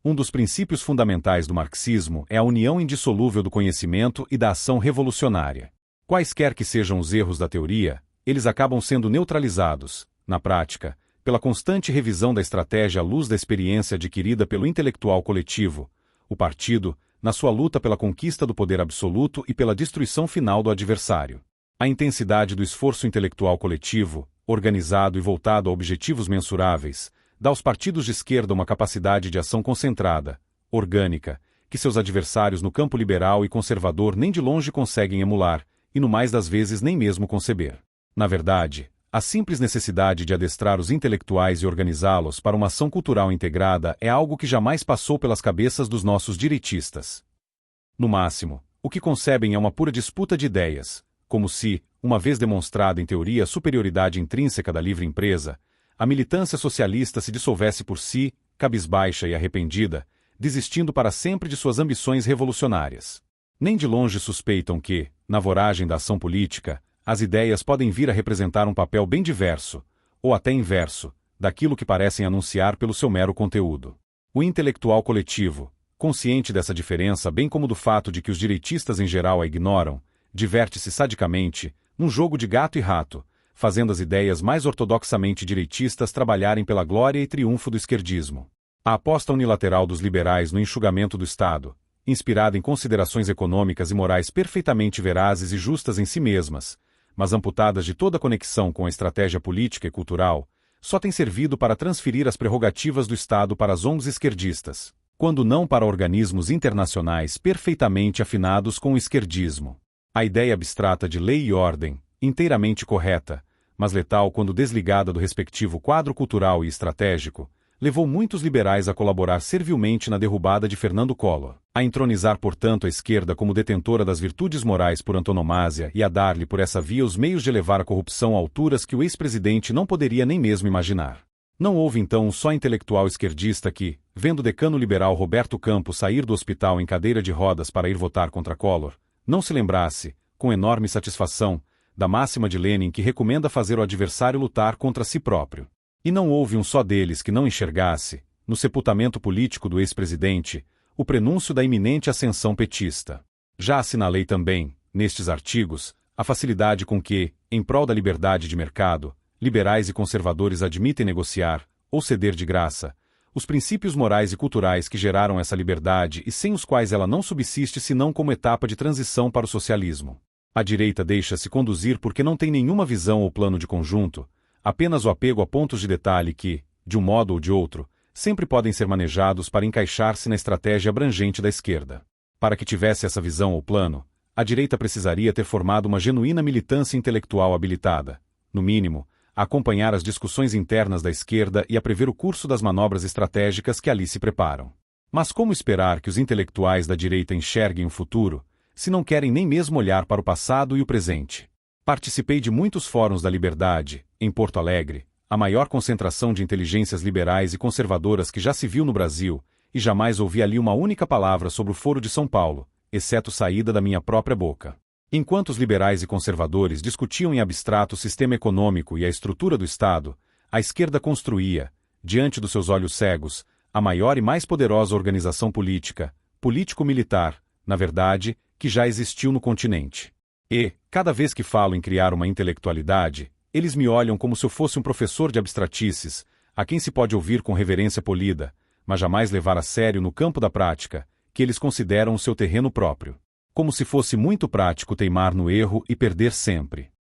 Um dos princípios fundamentais do marxismo é a união indissolúvel do conhecimento e da ação revolucionária. Quaisquer que sejam os erros da teoria, eles acabam sendo neutralizados, na prática, pela constante revisão da estratégia à luz da experiência adquirida pelo intelectual coletivo, o partido, na sua luta pela conquista do poder absoluto e pela destruição final do adversário. A intensidade do esforço intelectual coletivo, organizado e voltado a objetivos mensuráveis, dá aos partidos de esquerda uma capacidade de ação concentrada, orgânica, que seus adversários no campo liberal e conservador nem de longe conseguem emular, e no mais das vezes nem mesmo conceber. Na verdade, a simples necessidade de adestrar os intelectuais e organizá-los para uma ação cultural integrada é algo que jamais passou pelas cabeças dos nossos direitistas. No máximo, o que concebem é uma pura disputa de ideias, como se, uma vez demonstrada em teoria a superioridade intrínseca da livre empresa, a militância socialista se dissolvesse por si, cabisbaixa e arrependida, desistindo para sempre de suas ambições revolucionárias. Nem de longe suspeitam que, na voragem da ação política, as ideias podem vir a representar um papel bem diverso, ou até inverso, daquilo que parecem anunciar pelo seu mero conteúdo. O intelectual coletivo, consciente dessa diferença bem como do fato de que os direitistas em geral a ignoram, diverte-se sadicamente, num jogo de gato e rato, fazendo as ideias mais ortodoxamente direitistas trabalharem pela glória e triunfo do esquerdismo. A aposta unilateral dos liberais no enxugamento do Estado, inspirada em considerações econômicas e morais perfeitamente verazes e justas em si mesmas, mas amputadas de toda conexão com a estratégia política e cultural, só tem servido para transferir as prerrogativas do Estado para as ONGs esquerdistas, quando não para organismos internacionais perfeitamente afinados com o esquerdismo. A ideia abstrata de lei e ordem, inteiramente correta, mas letal quando desligada do respectivo quadro cultural e estratégico, levou muitos liberais a colaborar servilmente na derrubada de Fernando Collor, a entronizar portanto a esquerda como detentora das virtudes morais por antonomasia e a dar-lhe por essa via os meios de elevar a corrupção a alturas que o ex-presidente não poderia nem mesmo imaginar. Não houve então um só intelectual esquerdista que, vendo o decano liberal Roberto Campos sair do hospital em cadeira de rodas para ir votar contra Collor, não se lembrasse, com enorme satisfação, da máxima de Lenin que recomenda fazer o adversário lutar contra si próprio. E não houve um só deles que não enxergasse, no sepultamento político do ex-presidente, o prenúncio da iminente ascensão petista. Já assinalei também, nestes artigos, a facilidade com que, em prol da liberdade de mercado, liberais e conservadores admitem negociar, ou ceder de graça, os princípios morais e culturais que geraram essa liberdade e sem os quais ela não subsiste senão como etapa de transição para o socialismo. A direita deixa-se conduzir porque não tem nenhuma visão ou plano de conjunto, apenas o apego a pontos de detalhe que, de um modo ou de outro, sempre podem ser manejados para encaixar-se na estratégia abrangente da esquerda. Para que tivesse essa visão ou plano, a direita precisaria ter formado uma genuína militância intelectual habilitada, no mínimo, a acompanhar as discussões internas da esquerda e a prever o curso das manobras estratégicas que ali se preparam. Mas como esperar que os intelectuais da direita enxerguem o futuro, se não querem nem mesmo olhar para o passado e o presente? Participei de muitos fóruns da Liberdade, em Porto Alegre, a maior concentração de inteligências liberais e conservadoras que já se viu no Brasil, e jamais ouvi ali uma única palavra sobre o Foro de São Paulo, exceto saída da minha própria boca. Enquanto os liberais e conservadores discutiam em abstrato o sistema econômico e a estrutura do Estado, a esquerda construía, diante dos seus olhos cegos, a maior e mais poderosa organização política, político-militar, na verdade, que já existiu no continente. E, cada vez que falo em criar uma intelectualidade, eles me olham como se eu fosse um professor de abstratices, a quem se pode ouvir com reverência polida, mas jamais levar a sério no campo da prática, que eles consideram o seu terreno próprio. Como se fosse muito prático teimar no erro e perder sempre.